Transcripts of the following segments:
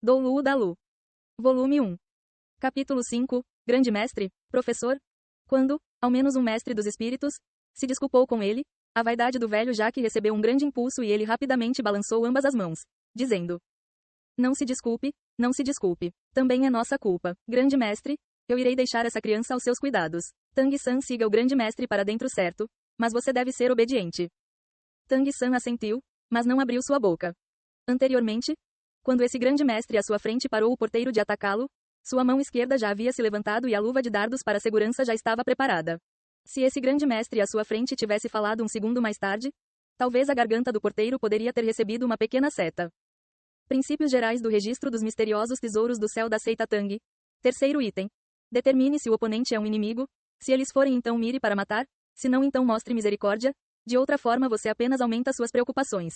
Do Lu da Lu. Volume 1. Capítulo 5. Grande Mestre, Professor. Quando, ao menos um mestre dos espíritos, se desculpou com ele, a vaidade do velho Jaque recebeu um grande impulso e ele rapidamente balançou ambas as mãos, dizendo: Não se desculpe, não se desculpe. Também é nossa culpa. Grande mestre, eu irei deixar essa criança aos seus cuidados. Tang-san siga o grande mestre para dentro, certo, mas você deve ser obediente. Tang-san assentiu, mas não abriu sua boca. Anteriormente, quando esse grande mestre à sua frente parou o porteiro de atacá-lo, sua mão esquerda já havia se levantado e a luva de dardos para segurança já estava preparada. Se esse grande mestre à sua frente tivesse falado um segundo mais tarde, talvez a garganta do porteiro poderia ter recebido uma pequena seta. Princípios gerais do registro dos misteriosos tesouros do céu da seita Tang. Terceiro item. Determine se o oponente é um inimigo. Se eles forem, então mire para matar. Se não, então mostre misericórdia. De outra forma, você apenas aumenta suas preocupações.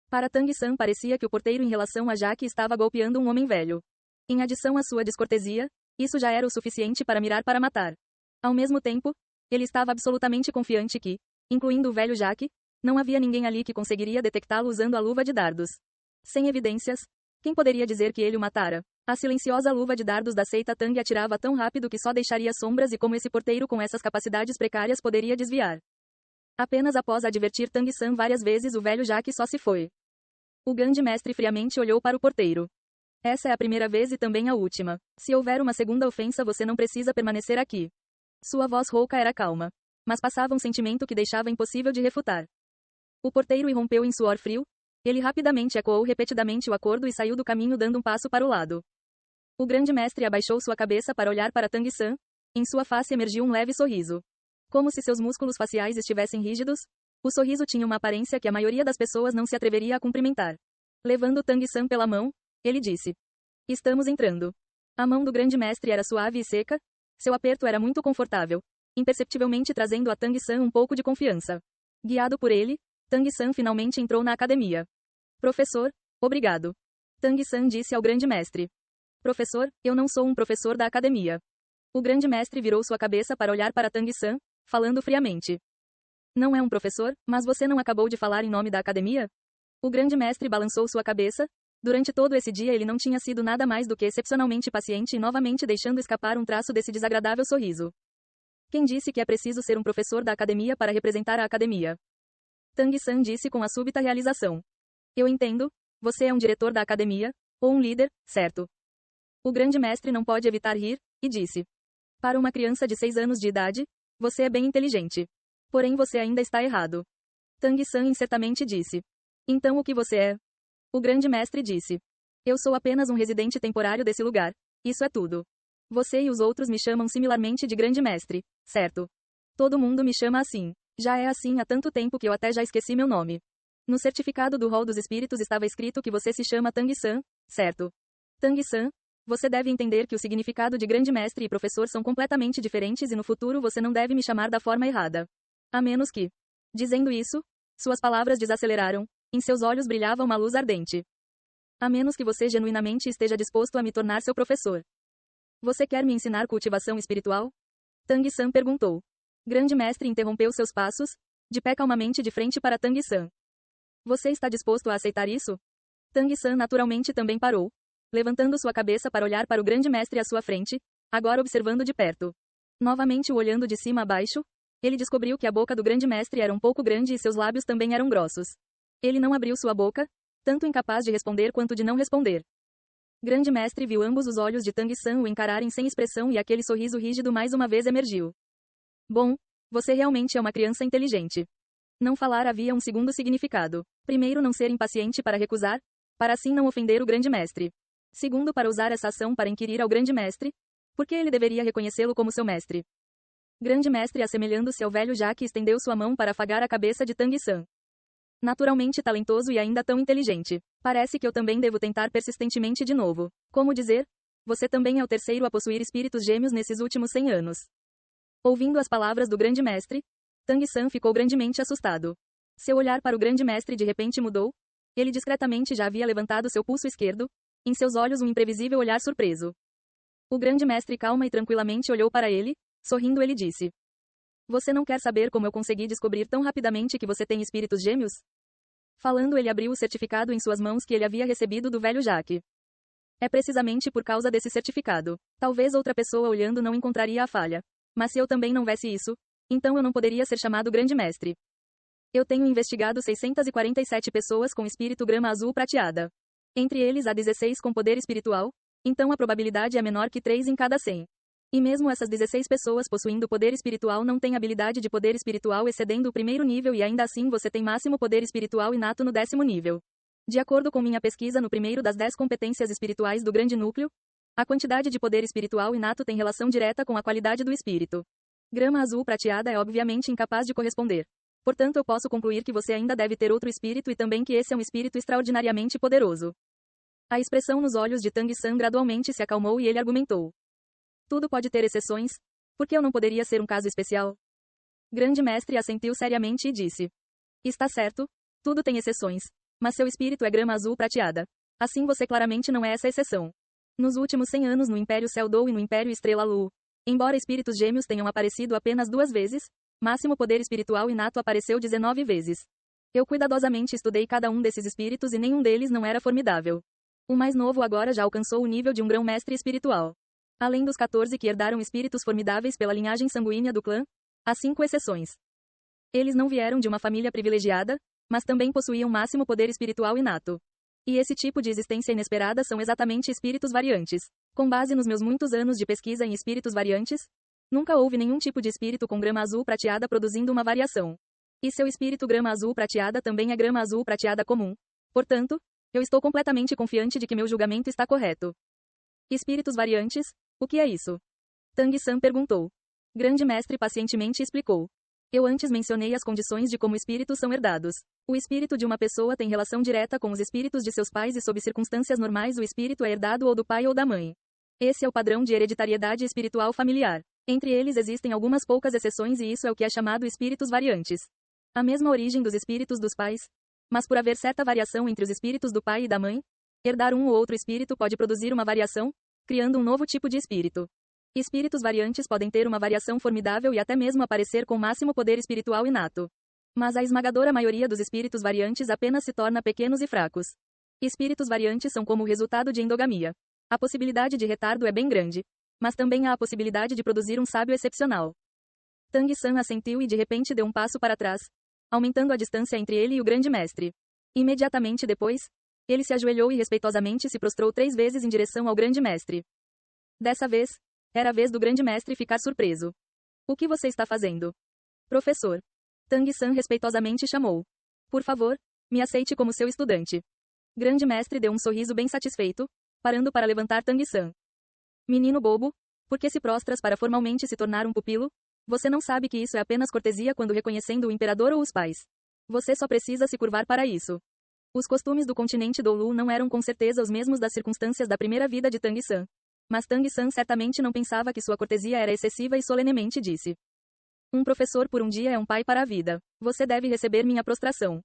Para Tang-san parecia que o porteiro em relação a Jaque estava golpeando um homem velho. Em adição à sua descortesia, isso já era o suficiente para mirar para matar. Ao mesmo tempo, ele estava absolutamente confiante que, incluindo o velho Jaque, não havia ninguém ali que conseguiria detectá-lo usando a luva de dardos. Sem evidências, quem poderia dizer que ele o matara? A silenciosa luva de dardos da seita Tang atirava tão rápido que só deixaria sombras e como esse porteiro com essas capacidades precárias poderia desviar. Apenas após advertir Tang-san várias vezes o velho Jaque só se foi. O grande mestre friamente olhou para o porteiro. Essa é a primeira vez e também a última. Se houver uma segunda ofensa você não precisa permanecer aqui. Sua voz rouca era calma, mas passava um sentimento que deixava impossível de refutar. O porteiro irrompeu em suor frio. Ele rapidamente ecoou repetidamente o acordo e saiu do caminho dando um passo para o lado. O grande mestre abaixou sua cabeça para olhar para Tang-san. Em sua face emergiu um leve sorriso. Como se seus músculos faciais estivessem rígidos, o sorriso tinha uma aparência que a maioria das pessoas não se atreveria a cumprimentar. Levando Tang-san pela mão, ele disse: Estamos entrando. A mão do grande mestre era suave e seca. Seu aperto era muito confortável, imperceptivelmente trazendo a Tang-san um pouco de confiança. Guiado por ele, Tang-san finalmente entrou na academia. Professor, obrigado. Tang-san disse ao grande mestre. Professor, eu não sou um professor da academia. O grande mestre virou sua cabeça para olhar para Tang-san, falando friamente. Não é um professor, mas você não acabou de falar em nome da academia? O grande mestre balançou sua cabeça. Durante todo esse dia ele não tinha sido nada mais do que excepcionalmente paciente e novamente deixando escapar um traço desse desagradável sorriso. Quem disse que é preciso ser um professor da academia para representar a academia? Tang-san disse com a súbita realização. Eu entendo, você é um diretor da academia, ou um líder, certo? O grande mestre não pode evitar rir, e disse. Para uma criança de 6 anos de idade, você é bem inteligente. Porém você ainda está errado. Tang-san incertamente disse. Então o que você é? O grande mestre disse. Eu sou apenas um residente temporário desse lugar. Isso é tudo. Você e os outros me chamam similarmente de grande mestre, certo? Todo mundo me chama assim. Já é assim há tanto tempo que eu até já esqueci meu nome. No certificado do Hall dos Espíritos estava escrito que você se chama Tang-san, certo? Tang-san, você deve entender que o significado de grande mestre e professor são completamente diferentes e no futuro você não deve me chamar da forma errada. A menos que. Dizendo isso, suas palavras desaceleraram, em seus olhos brilhava uma luz ardente. A menos que você genuinamente esteja disposto a me tornar seu professor. Você quer me ensinar cultivação espiritual? Tang-san perguntou. Grande mestre interrompeu seus passos, de pé calmamente de frente para Tang-san. Você está disposto a aceitar isso? Tang-san naturalmente também parou, levantando sua cabeça para olhar para o grande mestre à sua frente, agora observando de perto. Novamente o olhando de cima a baixo, ele descobriu que a boca do grande mestre era um pouco grande e seus lábios também eram grossos. Ele não abriu sua boca, tanto incapaz de responder quanto de não responder. Grande mestre viu ambos os olhos de Tang-san o encararem sem expressão e aquele sorriso rígido mais uma vez emergiu. Bom, você realmente é uma criança inteligente. Não falar havia um segundo significado. Primeiro, não ser impaciente para recusar, para assim não ofender o grande mestre. Segundo, para usar essa ação para inquirir ao grande mestre, por que ele deveria reconhecê-lo como seu mestre. Grande mestre assemelhando-se ao velho Jaque estendeu sua mão para afagar a cabeça de Tang-san. Naturalmente talentoso e ainda tão inteligente. Parece que eu também devo tentar persistentemente de novo. Como dizer? Você também é o terceiro a possuir espíritos gêmeos nesses últimos 100 anos. Ouvindo as palavras do grande mestre, Tang-san ficou grandemente assustado. Seu olhar para o grande mestre de repente mudou. Ele discretamente já havia levantado seu pulso esquerdo. Em seus olhos um imprevisível olhar surpreso. O grande mestre calma e tranquilamente olhou para ele. Sorrindo ele disse. Você não quer saber como eu consegui descobrir tão rapidamente que você tem espíritos gêmeos? Falando ele abriu o certificado em suas mãos que ele havia recebido do velho Jaque. É precisamente por causa desse certificado. Talvez outra pessoa olhando não encontraria a falha. Mas se eu também não vesse isso, então eu não poderia ser chamado grande mestre. Eu tenho investigado 647 pessoas com espírito grama azul prateada. Entre eles há 16 com poder espiritual, então a probabilidade é menor que 3 em cada 100. E mesmo essas 16 pessoas possuindo poder espiritual não têm habilidade de poder espiritual excedendo o primeiro nível e ainda assim você tem máximo poder espiritual inato no 10º nível. De acordo com minha pesquisa no primeiro das 10 competências espirituais do grande núcleo, a quantidade de poder espiritual inato tem relação direta com a qualidade do espírito. Grama azul prateada é obviamente incapaz de corresponder. Portanto, eu posso concluir que você ainda deve ter outro espírito e também que esse é um espírito extraordinariamente poderoso. A expressão nos olhos de Tang San gradualmente se acalmou e ele argumentou. Tudo pode ter exceções. Por que eu não poderia ser um caso especial? Grande mestre assentiu seriamente e disse. Está certo, tudo tem exceções. Mas seu espírito é grama azul prateada. Assim você claramente não é essa exceção. Nos últimos 100 anos no Império Céu-Do e no Império Estrela-Lu, embora espíritos gêmeos tenham aparecido apenas 2 vezes, máximo poder espiritual inato apareceu 19 vezes. Eu cuidadosamente estudei cada um desses espíritos e nenhum deles não era formidável. O mais novo agora já alcançou o nível de um grão-mestre espiritual. Além dos 14 que herdaram espíritos formidáveis pela linhagem sanguínea do clã, há 5 exceções. Eles não vieram de uma família privilegiada, mas também possuíam máximo poder espiritual inato. E esse tipo de existência inesperada são exatamente espíritos variantes. Com base nos meus muitos anos de pesquisa em espíritos variantes, nunca houve nenhum tipo de espírito com grama azul prateada produzindo uma variação. E seu espírito grama azul prateada também é grama azul prateada comum. Portanto, eu estou completamente confiante de que meu julgamento está correto. Espíritos variantes? O que é isso? Tang San perguntou. Grande mestre pacientemente explicou. Eu antes mencionei as condições de como espíritos são herdados. O espírito de uma pessoa tem relação direta com os espíritos de seus pais e sob circunstâncias normais o espírito é herdado ou do pai ou da mãe. Esse é o padrão de hereditariedade espiritual familiar. Entre eles existem algumas poucas exceções e isso é o que é chamado espíritos variantes. A mesma origem dos espíritos dos pais. Mas por haver certa variação entre os espíritos do pai e da mãe, herdar um ou outro espírito pode produzir uma variação, criando um novo tipo de espírito. Espíritos variantes podem ter uma variação formidável e até mesmo aparecer com máximo poder espiritual inato. Mas a esmagadora maioria dos espíritos variantes apenas se torna pequenos e fracos. Espíritos variantes são como o resultado de endogamia. A possibilidade de retardo é bem grande. Mas também há a possibilidade de produzir um sábio excepcional. Tang San assentiu e de repente deu um passo para trás, aumentando a distância entre ele e o grande mestre. Imediatamente depois, ele se ajoelhou e respeitosamente se prostrou 3 vezes em direção ao grande mestre. Dessa vez, era a vez do grande mestre ficar surpreso. O que você está fazendo? Professor. Tang San respeitosamente chamou. Por favor, me aceite como seu estudante. Grande mestre deu um sorriso bem satisfeito, parando para levantar Tang San. Menino bobo, por que se prostras para formalmente se tornar um pupilo? Você não sabe que isso é apenas cortesia quando reconhecendo o imperador ou os pais. Você só precisa se curvar para isso. Os costumes do continente Dolu não eram com certeza os mesmos das circunstâncias da primeira vida de Tang San. Mas Tang San certamente não pensava que sua cortesia era excessiva e solenemente disse. Um professor por um dia é um pai para a vida. Você deve receber minha prostração.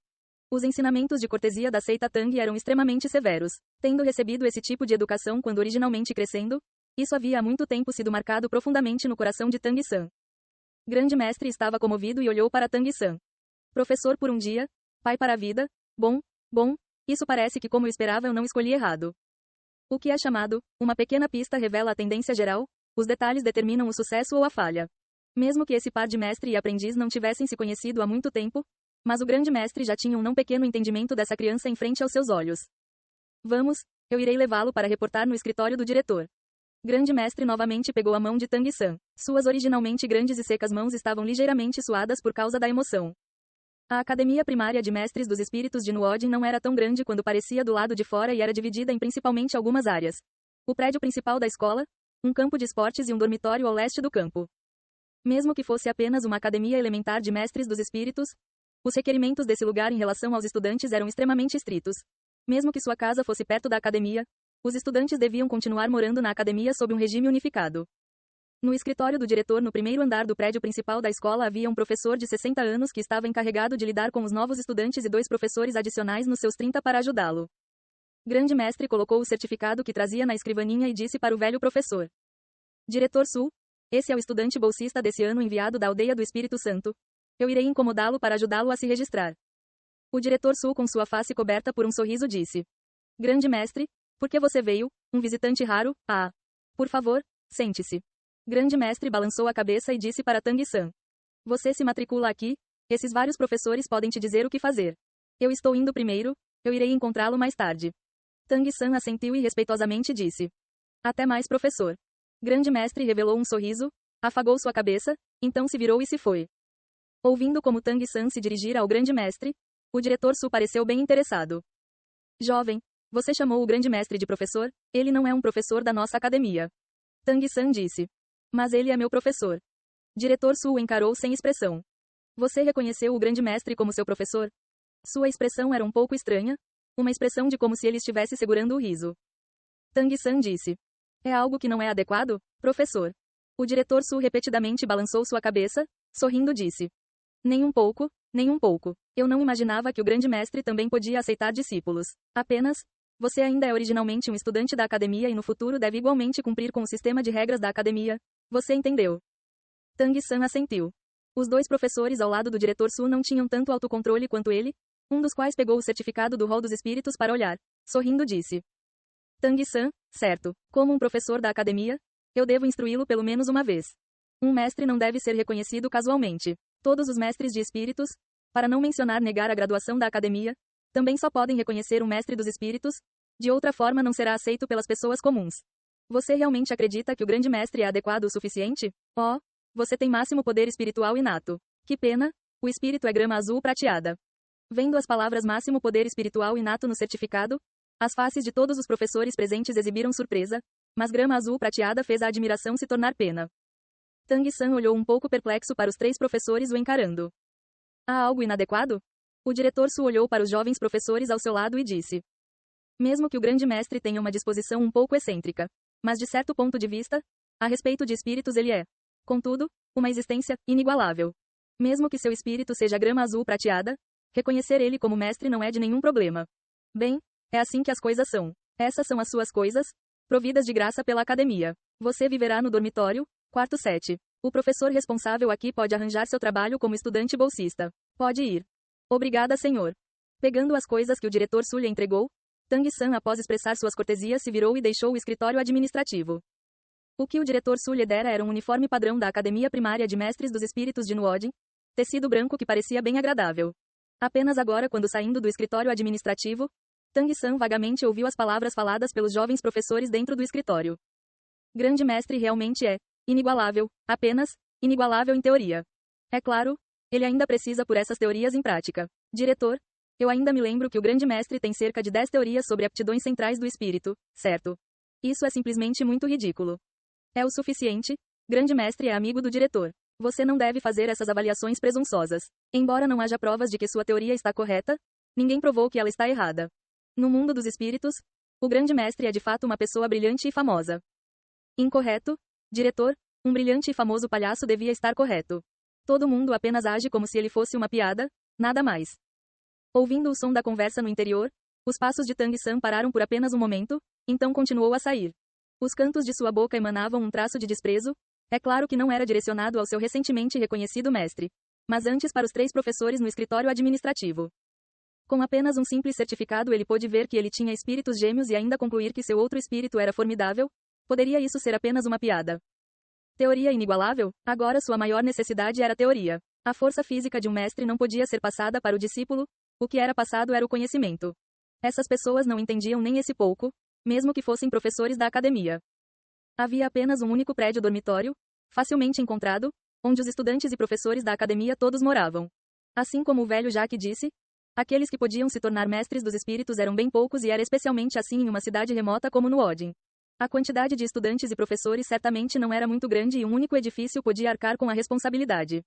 Os ensinamentos de cortesia da seita Tang eram extremamente severos. Tendo recebido esse tipo de educação quando originalmente crescendo, isso havia há muito tempo sido marcado profundamente no coração de Tang San. Grande mestre estava comovido e olhou para Tang San. Professor por um dia, pai para a vida, bom, isso parece que como eu esperava eu não escolhi errado. O que é chamado, uma pequena pista revela a tendência geral, os detalhes determinam o sucesso ou a falha. Mesmo que esse par de mestre e aprendiz não tivessem se conhecido há muito tempo, mas o grande mestre já tinha um não pequeno entendimento dessa criança em frente aos seus olhos. Vamos, eu irei levá-lo para reportar no escritório do diretor. Grande mestre novamente pegou a mão de Tang San. Suas originalmente grandes e secas mãos estavam ligeiramente suadas por causa da emoção. A Academia Primária de Mestres dos Espíritos de Nuodin não era tão grande quando parecia do lado de fora e era dividida em principalmente algumas áreas. O prédio principal da escola, um campo de esportes e um dormitório ao leste do campo. Mesmo que fosse apenas uma academia elementar de mestres dos espíritos, os requerimentos desse lugar em relação aos estudantes eram extremamente estritos. Mesmo que sua casa fosse perto da academia, os estudantes deviam continuar morando na academia sob um regime unificado. No escritório do diretor no primeiro andar do prédio principal da escola havia um professor de 60 anos que estava encarregado de lidar com os novos estudantes e 2 professores adicionais nos seus 30 para ajudá-lo. Grande mestre colocou o certificado que trazia na escrivaninha e disse para o velho professor. Diretor Su, esse é o estudante bolsista desse ano enviado da aldeia do Espírito Santo. Eu irei incomodá-lo para ajudá-lo a se registrar. O diretor Su com sua face coberta por um sorriso disse. Grande mestre, Por que você veio? Um visitante raro? Ah. Por favor, sente-se. Grande mestre balançou a cabeça e disse para Tang-san. Você se matricula aqui? Esses vários professores podem te dizer o que fazer. Eu estou indo primeiro, eu irei encontrá-lo mais tarde. Tang-san assentiu e respeitosamente disse. Até mais, professor. Grande mestre revelou um sorriso, afagou sua cabeça, então se virou e se foi. Ouvindo como Tang-san se dirigira ao grande mestre, o diretor Su pareceu bem interessado. Jovem, você chamou o grande mestre de professor? Ele não é um professor da nossa academia. Tang-san disse. Mas ele é meu professor. Diretor Su o encarou sem expressão. Você reconheceu o grande mestre como seu professor? Sua expressão era um pouco estranha, uma expressão de como se ele estivesse segurando o riso. Tang-san disse. É algo que não é adequado, professor? O diretor Su repetidamente balançou sua cabeça, sorrindo disse. Nem um pouco, nem um pouco. Eu não imaginava que o grande mestre também podia aceitar discípulos. Apenas, você ainda é originalmente um estudante da academia e no futuro deve igualmente cumprir com o sistema de regras da academia. Você entendeu? Tang-san assentiu. Os dois professores ao lado do diretor Su não tinham tanto autocontrole quanto ele, um dos quais pegou o certificado do rol dos espíritos para olhar. Sorrindo disse. Tang-san, certo. Como um professor da academia, eu devo instruí-lo pelo menos uma vez. Um mestre não deve ser reconhecido casualmente. Todos os mestres de espíritos, para não mencionar negar a graduação da academia, também só podem reconhecer um mestre dos espíritos, de outra forma não será aceito pelas pessoas comuns. Você realmente acredita que o grande mestre é adequado o suficiente? Oh, você tem máximo poder espiritual inato. Que pena, o espírito é grama azul prateada. Vendo as palavras máximo poder espiritual inato no certificado, as faces de todos os professores presentes exibiram surpresa, mas grama azul prateada fez a admiração se tornar pena. Tang-san olhou um pouco perplexo para os três professores o encarando. Há algo inadequado? O diretor Su olhou para os jovens professores ao seu lado e disse. Mesmo que o grande mestre tenha uma disposição um pouco excêntrica, mas de certo ponto de vista, a respeito de espíritos ele é, contudo, uma existência inigualável. Mesmo que seu espírito seja grama azul prateada, reconhecer ele como mestre não é de nenhum problema. Bem, é assim que as coisas são. Essas são as suas coisas, providas de graça pela academia. Você viverá no dormitório, quarto 7. O professor responsável aqui pode arranjar seu trabalho como estudante bolsista. Pode ir. Obrigada, senhor. Pegando as coisas que o diretor Su lhe entregou, Tang-san após expressar suas cortesias se virou e deixou o escritório administrativo. O que o diretor Su lhe dera era um uniforme padrão da Academia Primária de Mestres dos Espíritos de Nuodin, tecido branco que parecia bem agradável. Apenas agora quando saindo do escritório administrativo, Tang-san vagamente ouviu as palavras faladas pelos jovens professores dentro do escritório. Grande mestre realmente é inigualável, apenas inigualável em teoria. É claro, ele ainda precisa por essas teorias em prática. Diretor, eu ainda me lembro que o grande mestre tem cerca de 10 teorias sobre aptidões centrais do espírito, certo? Isso é simplesmente muito ridículo. É o suficiente? Grande mestre é amigo do diretor. Você não deve fazer essas avaliações presunçosas. Embora não haja provas de que sua teoria está correta, ninguém provou que ela está errada. No mundo dos espíritos, o grande mestre é de fato uma pessoa brilhante e famosa. Incorreto? Diretor, um brilhante e famoso palhaço devia estar correto. Todo mundo apenas age como se ele fosse uma piada, nada mais. Ouvindo o som da conversa no interior, os passos de Tang-san pararam por apenas um momento, então continuou a sair. Os cantos de sua boca emanavam um traço de desprezo, é claro que não era direcionado ao seu recentemente reconhecido mestre, mas antes para os três professores no escritório administrativo. Com apenas um simples certificado ele pôde ver que ele tinha espíritos gêmeos e ainda concluir que seu outro espírito era formidável. Poderia isso ser apenas uma piada? Teoria inigualável? Agora sua maior necessidade era teoria. A força física de um mestre não podia ser passada para o discípulo, o que era passado era o conhecimento. Essas pessoas não entendiam nem esse pouco, mesmo que fossem professores da academia. Havia apenas um único prédio dormitório, facilmente encontrado, onde os estudantes e professores da academia todos moravam. Assim como o velho Jacques disse, aqueles que podiam se tornar mestres dos espíritos eram bem poucos e era especialmente assim em uma cidade remota como Nuodin. A quantidade de estudantes e professores certamente não era muito grande e um único edifício podia arcar com a responsabilidade.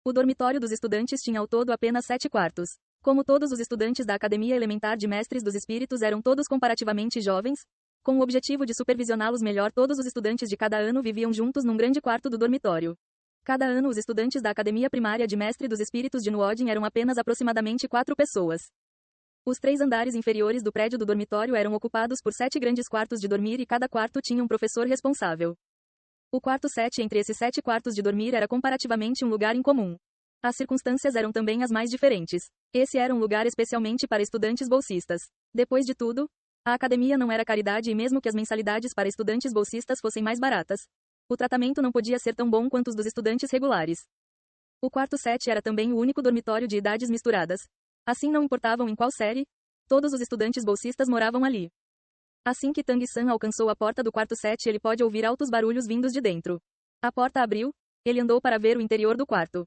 O dormitório dos estudantes tinha ao todo apenas 7 quartos. Como todos os estudantes da Academia Elementar de Mestres dos Espíritos eram todos comparativamente jovens, com o objetivo de supervisioná-los melhor, todos os estudantes de cada ano viviam juntos num grande quarto do dormitório. Cada ano os estudantes da Academia Primária de Mestre dos Espíritos de Nuodin eram apenas aproximadamente 4 pessoas. Os 3 andares inferiores do prédio do dormitório eram ocupados por 7 grandes quartos de dormir e cada quarto tinha um professor responsável. O quarto 7 entre esses 7 quartos de dormir era comparativamente um lugar incomum. As circunstâncias eram também as mais diferentes. Esse era um lugar especialmente para estudantes bolsistas. Depois de tudo, A academia não era caridade e mesmo que as mensalidades para estudantes bolsistas fossem mais baratas, o tratamento não podia ser tão bom quanto os dos estudantes regulares. O quarto 7 era também o único dormitório de idades misturadas. Assim não importavam em qual série, todos os estudantes bolsistas moravam ali. Assim que Tang-san alcançou a porta do quarto 7, ele pôde ouvir altos barulhos vindos de dentro. A porta abriu, ele andou para ver o interior do quarto.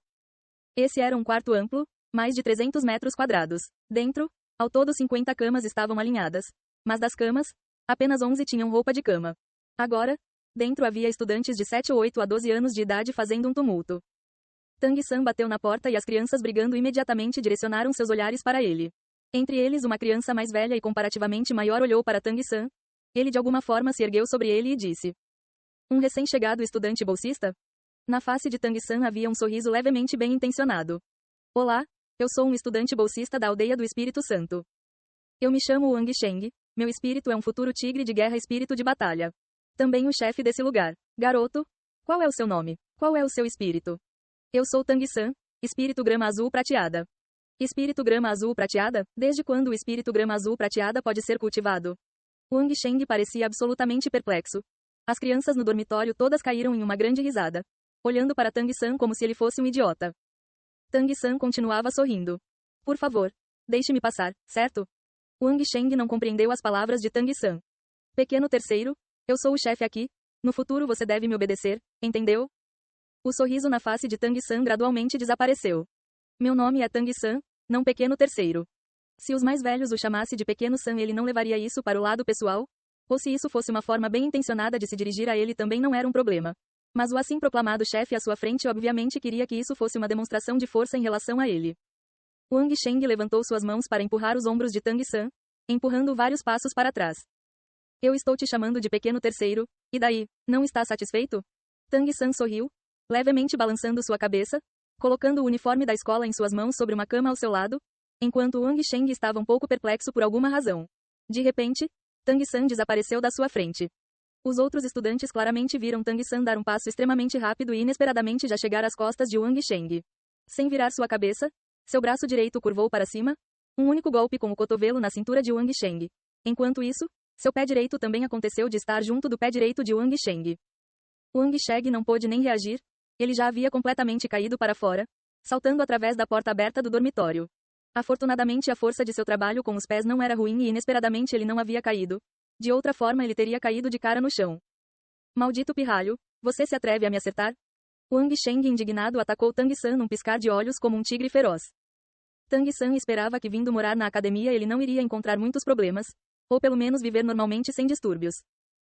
Esse era um quarto amplo, mais de 300 metros quadrados. Dentro, ao todo 50 camas estavam alinhadas. Mas das camas, apenas 11 tinham roupa de cama. Agora, dentro havia estudantes de 7 ou 8 a 12 anos de idade fazendo um tumulto. Tang-san bateu na porta e as crianças brigando imediatamente direcionaram seus olhares para ele. Entre eles uma criança mais velha e comparativamente maior olhou para Tang-san. Ele de alguma forma se ergueu sobre ele e disse: "Um recém-chegado estudante bolsista?" Na face de Tang-san havia um sorriso levemente bem intencionado. "Olá, eu sou um estudante bolsista da aldeia do Espírito Santo. Eu me chamo Wang Sheng, meu espírito é um futuro tigre de guerra, espírito de batalha. Também o chefe desse lugar. Garoto, qual é o seu nome? Qual é o seu espírito?" "Eu sou Tang-san, espírito grama azul prateada." "Espírito grama azul prateada? Desde quando o espírito grama azul prateada pode ser cultivado?" Wang Sheng parecia absolutamente perplexo. As crianças no dormitório todas caíram em uma grande risada, olhando para Tang-san como se ele fosse um idiota. Tang-san continuava sorrindo. "Por favor, deixe-me passar, certo?" Wang Sheng não compreendeu as palavras de Tang-san. "Pequeno terceiro, eu sou o chefe aqui. No futuro você deve me obedecer, entendeu?" O sorriso na face de Tang-san gradualmente desapareceu. "Meu nome é Tang-san, não pequeno terceiro." Se os mais velhos o chamassem de pequeno San, ele não levaria isso para o lado pessoal? Ou se isso fosse uma forma bem intencionada de se dirigir a ele, também não era um problema. Mas o assim proclamado chefe à sua frente obviamente queria que isso fosse uma demonstração de força em relação a ele. Wang Sheng levantou suas mãos para empurrar os ombros de Tang-san, empurrando vários passos para trás. "Eu estou te chamando de pequeno terceiro, e daí, não está satisfeito?" Tang-san sorriu, levemente balançando sua cabeça, colocando o uniforme da escola em suas mãos sobre uma cama ao seu lado, enquanto Wang Sheng estava um pouco perplexo por alguma razão. De repente, Tang-san desapareceu da sua frente. Os outros estudantes claramente viram Tang-san dar um passo extremamente rápido e inesperadamente já chegar às costas de Wang Sheng. Sem virar sua cabeça, seu braço direito curvou para cima, um único golpe com o cotovelo na cintura de Wang Sheng. Enquanto isso, seu pé direito também aconteceu de estar junto do pé direito de Wang Sheng. Wang Sheng não pôde nem reagir, ele já havia completamente caído para fora, saltando através da porta aberta do dormitório. Afortunadamente a força de seu trabalho com os pés não era ruim e inesperadamente ele não havia caído. De outra forma ele teria caído de cara no chão. "Maldito pirralho, você se atreve a me acertar?" Wang Sheng indignado atacou Tang-san num piscar de olhos como um tigre feroz. Tang-san esperava que vindo morar na academia ele não iria encontrar muitos problemas, ou pelo menos viver normalmente sem distúrbios.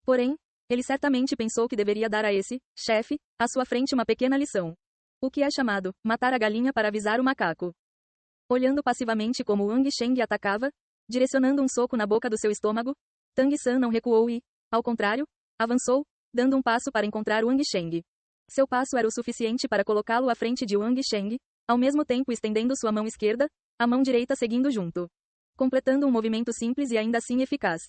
Porém, ele certamente pensou que deveria dar a esse chefe à sua frente uma pequena lição. O que é chamado matar a galinha para avisar o macaco. Olhando passivamente como Wang Sheng atacava, direcionando um soco na boca do seu estômago, Tang-san não recuou e, ao contrário, avançou, dando um passo para encontrar Wang Sheng. Seu passo era o suficiente para colocá-lo à frente de Wang Sheng, ao mesmo tempo estendendo sua mão esquerda, a mão direita seguindo junto. Completando um movimento simples e ainda assim eficaz.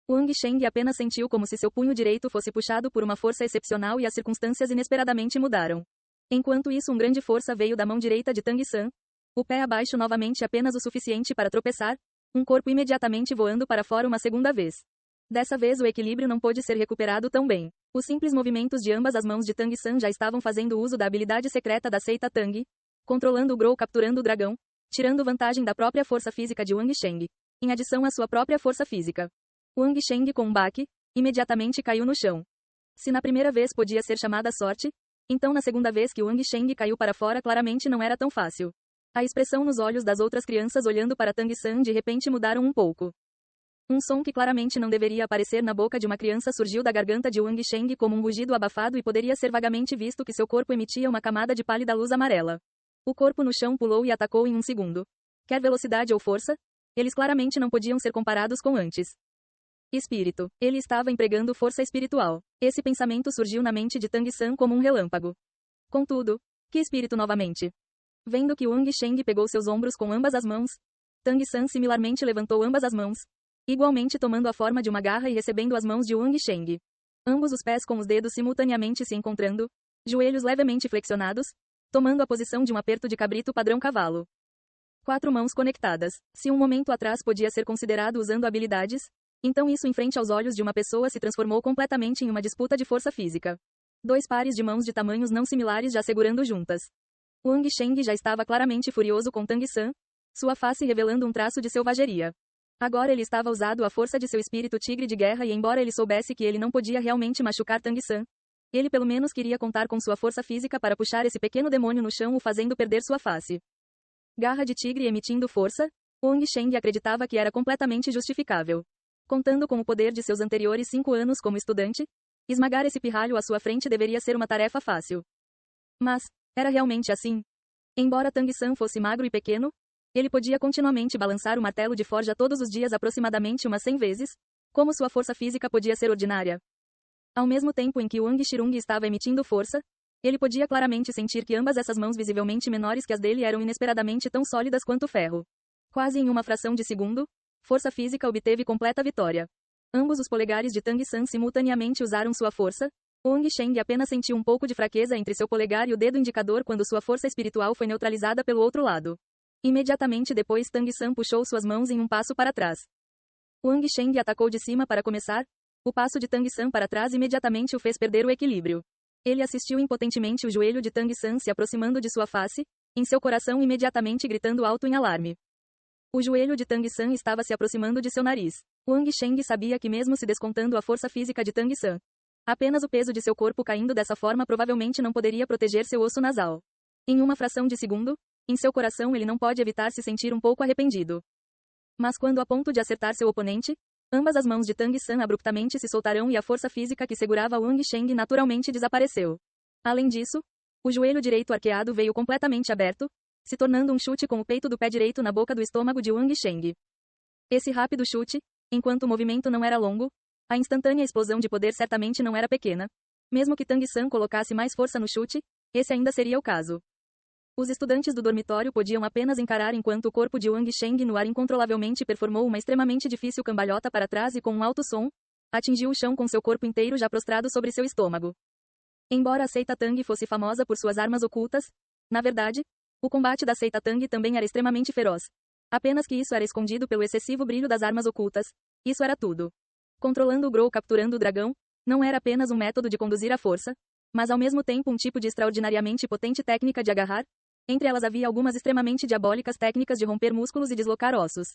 Wang Sheng apenas sentiu como se seu punho direito fosse puxado por uma força excepcional e as circunstâncias inesperadamente mudaram. Enquanto isso, grande força veio da mão direita de Tang-san, o pé abaixo novamente apenas o suficiente para tropeçar, um corpo imediatamente voando para fora uma segunda vez. Dessa vez o equilíbrio não pôde ser recuperado tão bem. Os simples movimentos de ambas as mãos de Tang-san já estavam fazendo uso da habilidade secreta da seita Tang, controlando o Grou, capturando o dragão, tirando vantagem da própria força física de Wang Sheng, em adição à sua própria força física. Wang Sheng, com um baque, imediatamente caiu no chão. Se na primeira vez podia ser chamada sorte, então na segunda vez que Wang Sheng caiu para fora claramente não era tão fácil. A expressão nos olhos das outras crianças olhando para Tang-san de repente mudaram um pouco. Um som que claramente não deveria aparecer na boca de uma criança surgiu da garganta de Wang Sheng como um rugido abafado e poderia ser vagamente visto que seu corpo emitia uma camada de pálida luz amarela. O corpo no chão pulou e atacou em um segundo. Quer velocidade ou força? Eles claramente não podiam ser comparados com antes. Espírito. Ele estava empregando força espiritual. Esse pensamento surgiu na mente de Tang-san como um relâmpago. Contudo, que espírito novamente? Vendo que Wang Sheng pegou seus ombros com ambas as mãos, Tang-san similarmente levantou ambas as mãos, igualmente tomando a forma de uma garra e recebendo as mãos de Wang Sheng. Ambos os pés com os dedos simultaneamente se encontrando, joelhos levemente flexionados, tomando a posição de um aperto de cabrito padrão cavalo. 4 mãos conectadas. Se um momento atrás podia ser considerado usando habilidades, Então isso em frente aos olhos de uma pessoa se transformou completamente em uma disputa de força física. Dois pares de mãos de tamanhos não similares já segurando juntas. Wang Sheng já estava claramente furioso com Tang San, sua face revelando um traço de selvageria. Agora ele estava usando a força de seu espírito tigre de guerra e embora ele soubesse que ele não podia realmente machucar Tang San, ele pelo menos queria contar com sua força física para puxar esse pequeno demônio no chão o fazendo perder sua face. Garra de tigre emitindo força, Wang Sheng acreditava que era completamente justificável. Contando com o poder de seus anteriores 5 anos como estudante, esmagar esse pirralho à sua frente deveria ser uma tarefa fácil. Mas, era realmente assim? Embora Tang San fosse magro e pequeno, ele podia continuamente balançar o martelo de forja todos os dias aproximadamente umas 100 vezes, como sua força física podia ser ordinária. Ao mesmo tempo em que Wang Shirung estava emitindo força, ele podia claramente sentir que ambas essas mãos visivelmente menores que as dele eram inesperadamente tão sólidas quanto ferro. Quase em uma fração de segundo, força física obteve completa vitória. Ambos os polegares de Tang San simultaneamente usaram sua força. Wang Sheng apenas sentiu um pouco de fraqueza entre seu polegar e o dedo indicador quando sua força espiritual foi neutralizada pelo outro lado. Imediatamente depois Tang San puxou suas mãos em um passo para trás. Wang Sheng atacou de cima para começar. O passo de Tang San para trás imediatamente o fez perder o equilíbrio. Ele assistiu impotentemente o joelho de Tang San se aproximando de sua face, em seu coração imediatamente gritando alto em alarme. O joelho de Tang San estava se aproximando de seu nariz. Wang Sheng sabia que mesmo se descontando a força física de Tang San, apenas o peso de seu corpo caindo dessa forma provavelmente não poderia proteger seu osso nasal. Em uma fração de segundo, em seu coração ele não pode evitar se sentir um pouco arrependido. Mas quando a ponto de acertar seu oponente, ambas as mãos de Tang San abruptamente se soltarão e a força física que segurava Wang Sheng naturalmente desapareceu. Além disso, o joelho direito arqueado veio completamente aberto, se tornando um chute com o peito do pé direito na boca do estômago de Wang Sheng. Esse rápido chute, enquanto o movimento não era longo, a instantânea explosão de poder certamente não era pequena. Mesmo que Tang San colocasse mais força no chute, esse ainda seria o caso. Os estudantes do dormitório podiam apenas encarar enquanto o corpo de Wang Sheng no ar incontrolavelmente performou uma extremamente difícil cambalhota para trás e com um alto som, atingiu o chão com seu corpo inteiro já prostrado sobre seu estômago. Embora a seita Tang fosse famosa por suas armas ocultas, na verdade, o combate da seita Tang também era extremamente feroz. Apenas que isso era escondido pelo excessivo brilho das armas ocultas. Isso era tudo. Controlando o Grou capturando o dragão, não era apenas um método de conduzir a força, mas ao mesmo tempo um tipo de extraordinariamente potente técnica de agarrar. Entre elas havia algumas extremamente diabólicas técnicas de romper músculos e deslocar ossos.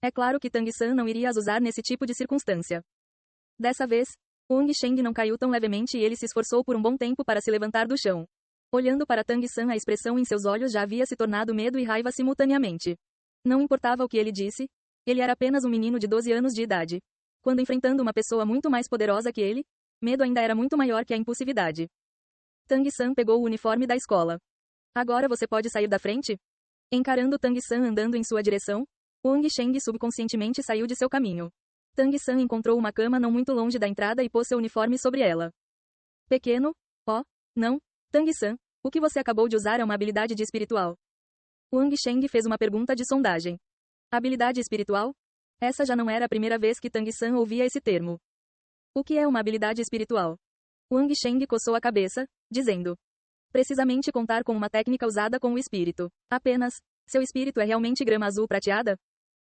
É claro que Tang San não iria as usar nesse tipo de circunstância. Dessa vez, Wang Sheng não caiu tão levemente e ele se esforçou por um bom tempo para se levantar do chão. Olhando para Tang San, a expressão em seus olhos já havia se tornado medo e raiva simultaneamente. Não importava o que ele disse, ele era apenas um menino de 12 anos de idade. Quando enfrentando uma pessoa muito mais poderosa que ele, medo ainda era muito maior que a impulsividade. Tang San pegou o uniforme da escola. Agora você pode sair da frente? Encarando Tang San andando em sua direção, Wang Sheng subconscientemente saiu de seu caminho. Tang San encontrou uma cama não muito longe da entrada e pôs seu uniforme sobre ela. Pequeno? Oh, não, Tang San, o que você acabou de usar é uma habilidade de espiritual. Wang Sheng fez uma pergunta de sondagem. Habilidade espiritual? Essa já não era a primeira vez que Tang San ouvia esse termo. O que é uma habilidade espiritual? Wang Sheng coçou a cabeça, dizendo. Precisamente contar com uma técnica usada com o espírito. Apenas, seu espírito é realmente grama azul prateada?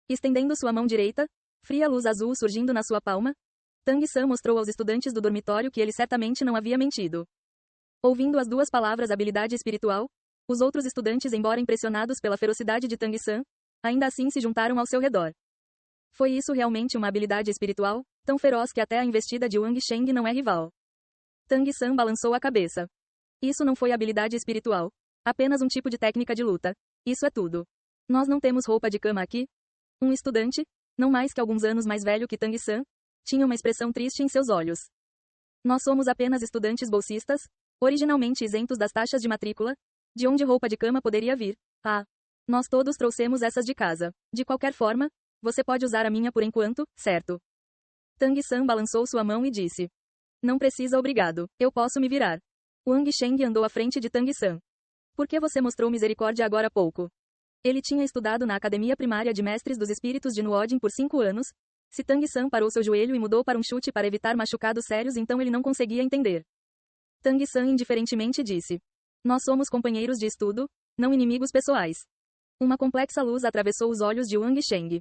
Estendendo sua mão direita, fria luz azul surgindo na sua palma, Tang San mostrou aos estudantes do dormitório que ele certamente não havia mentido. Ouvindo as duas palavras habilidade espiritual, os outros estudantes, embora impressionados pela ferocidade de Tang San, ainda assim se juntaram ao seu redor. Foi isso realmente uma habilidade espiritual, tão feroz que até a investida de Wang Sheng não é rival? Tang San balançou a cabeça. Isso não foi habilidade espiritual. Apenas um tipo de técnica de luta. Isso é tudo. Nós não temos roupa de cama aqui? Um estudante, não mais que alguns anos mais velho que Tang San, tinha uma expressão triste em seus olhos. Nós somos apenas estudantes bolsistas, originalmente isentos das taxas de matrícula. De onde roupa de cama poderia vir? Ah! Nós todos trouxemos essas de casa. De qualquer forma, você pode usar a minha por enquanto, certo? Tang San balançou sua mão e disse. Não precisa, obrigado. Eu posso me virar. Wang Sheng andou à frente de Tang San. Por que você mostrou misericórdia agora há pouco? Ele tinha estudado na Academia Primária de Mestres dos Espíritos de Nuodin por 5 anos. Se Tang San parou seu joelho e mudou para um chute para evitar machucados sérios, então ele não conseguia entender. Tang San indiferentemente disse. Nós somos companheiros de estudo, não inimigos pessoais. Uma complexa luz atravessou os olhos de Wang Sheng.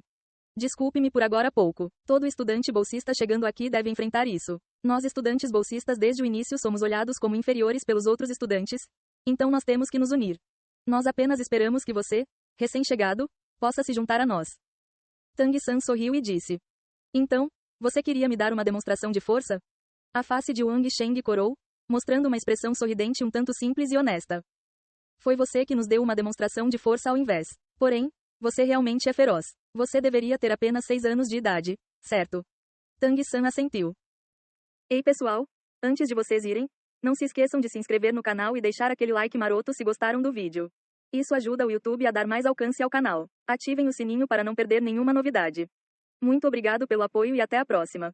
Desculpe-me por agora pouco. Todo estudante bolsista chegando aqui deve enfrentar isso. Nós estudantes bolsistas desde o início somos olhados como inferiores pelos outros estudantes, então nós temos que nos unir. Nós apenas esperamos que você, recém-chegado, possa se juntar a nós. Tang-san sorriu e disse. Então, você queria me dar uma demonstração de força? A face de Wang Sheng corou, mostrando uma expressão sorridente um tanto simples e honesta. Foi você que nos deu uma demonstração de força ao invés. Porém, você realmente é feroz. Você deveria ter apenas 6 anos de idade, certo? Tang-san assentiu. Ei pessoal, antes de vocês irem, não se esqueçam de se inscrever no canal e deixar aquele like maroto se gostaram do vídeo. Isso ajuda o YouTube a dar mais alcance ao canal. Ativem o sininho para não perder nenhuma novidade. Muito obrigado pelo apoio e até a próxima.